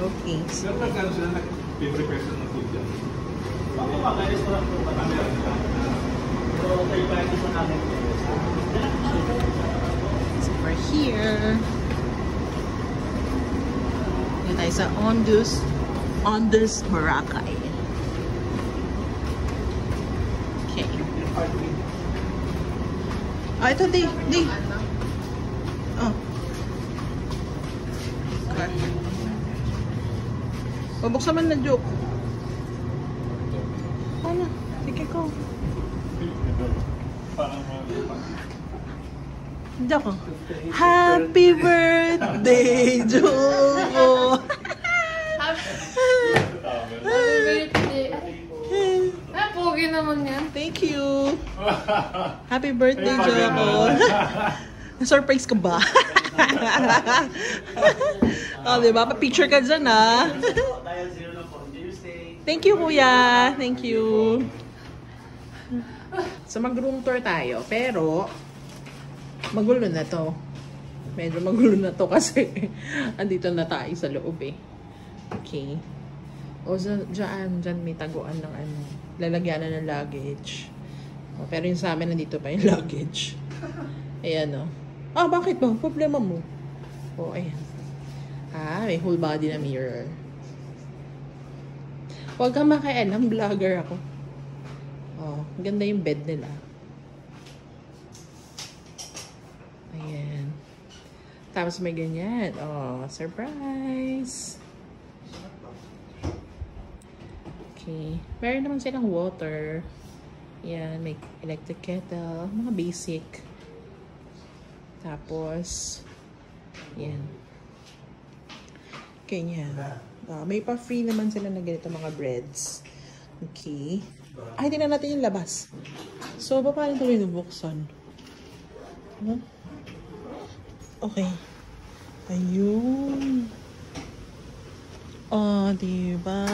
Okay. Pero nagkano sila nag-prepare sila ng food dyan? Ako mag-restaurant po ka kami. So, tayo pa ito sa namin. So, we're here. Dito tayo sa Ondus Boracay. Okay. Ah, ito, di. Oh. Okay. Pabuksan man na joke. Ano? Sige ko. Hindi ako. Happy birthday, Joko! Happy birthday! Ah, pogi naman yan. Thank you! Happy birthday, Joko! Surprise ka ba? Oh, diba? Pa-picture ka dyan, ha? Thank you, kuya. Thank you. So, mag-room tour tayo. Pero, magulo na to. Medyo magulo na to kasi andito na tayo sa loob eh. Okay. O, dyan may taguan ng ano. Lalagyan na ng luggage. O, pero yung sa amin, nandito pa yung luggage. Ayan o. Ah, bakit ba? Problema mo. O, ayan. Ah, may whole body na mirror. Huwag kang makialam, vlogger ako. Oh, ganda yung bed nila. Ayan. Tapos may ganyan. Oh, surprise! Okay. Meron naman silang water. Ayan, may electric kettle. Mga basic. Tapos, ayan. Ganyan. May pa-free naman sila na ganito mga breads. Okay. Ay, tingnan natin yung labas. So, paano ito binubuksan? Huh? Okay. Ayun. Oh, diba?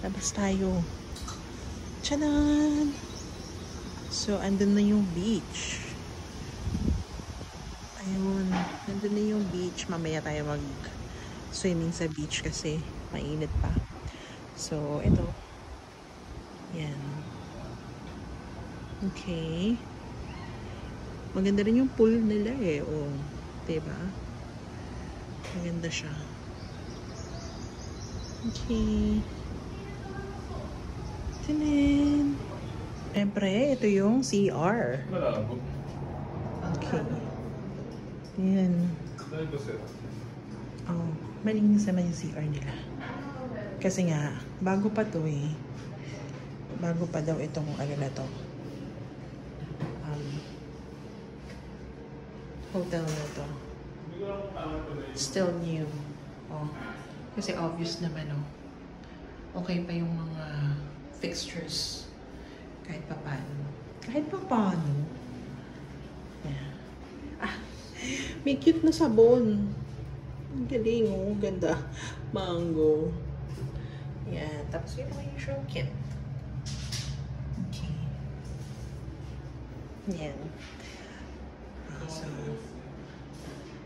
Labas tayo. Tchanan! So, andun na yung beach. Ayun. Andun na yung beach. Mamaya tayo mag-swimming sa beach kasi mainit pa. So, ito. Yan. Okay. Maganda rin yung pool nila eh. O, diba? Maganda siya. Okay. Tinin. Siyempre, ito yung CR. Okay. Yan. Oh, malinis naman yung CR nila. Kasi nga, bago pa to eh. Bago pa daw itong ano na to. Hotel na to. Still new. Oh. Kasi obvious naman oh. Okay pa yung mga fixtures. Kahit pa paano. Kahit pa paano. Yeah. Ah, may cute na sabon. Ang galing oh. Ganda. Mango. Yan. Tapos yun yung usual kit. Okay. Yan. So,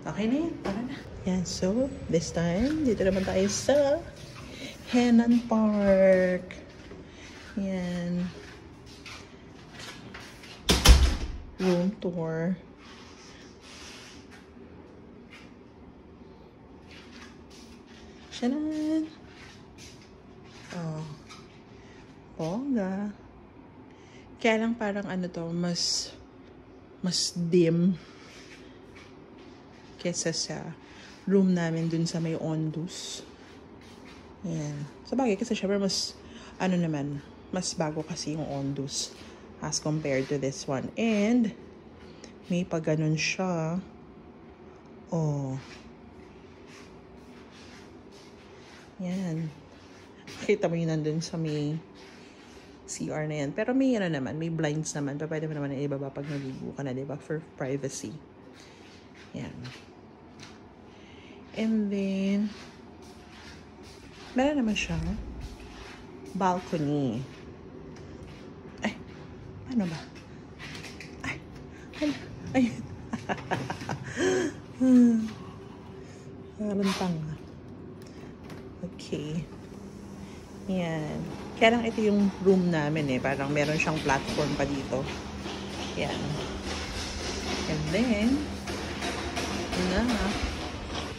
okay na yan. Tara na. Yan. So, this time, dito naman tayo sa Henan Park. Yan. Room tour. Shanan! Oh. Bongga. Kaya lang parang ano to, mas dim kesa sa room namin dun sa may Ondus. Yan. Sa bagay kasi syempre mas ano naman, mas bago kasi yung Ondus as compared to this one. And may pa ganun siya. Oh. Yan. Kita mo yun nandun sa may CR na yan. Pero may ano naman, may blinds naman. Pero pwede mo naman ibaba pag naligo ka na, diba? For privacy. Yan. And then, meron naman siyang balcony. Ay, ano ba? Ay, ay. Parang tanga. Okay. Yan. Kaya lang ito yung room namin eh. Parang meron siyang platform pa dito. Yan. And then, na,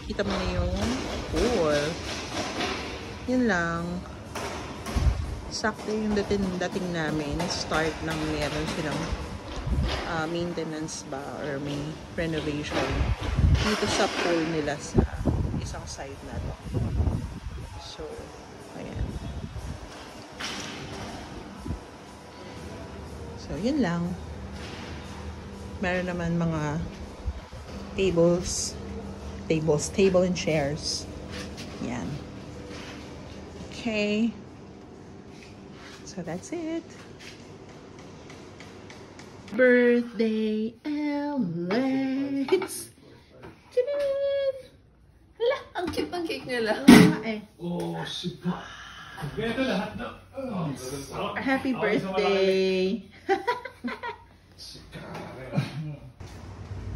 kita mo na yung pool. Yun lang. Sakto yung dating namin. Start ng meron silang maintenance ba or may renovation dito sa pool nila sa isang side na to. So, ayan. So, yun lang. Meron naman mga table and chairs. Yan. Okay. So, that's it. Birthday, Alex! Tadaan! Hala, ang cute ng cake nila. Oh, shit. Ito lahat na. Happy birthday!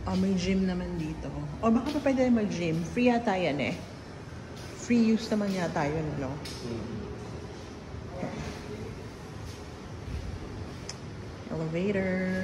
Oh, may gym naman dito. Oh, baka pa pwede mag-gym. Free yata yan eh. Free use naman yata yun, no? Elevator.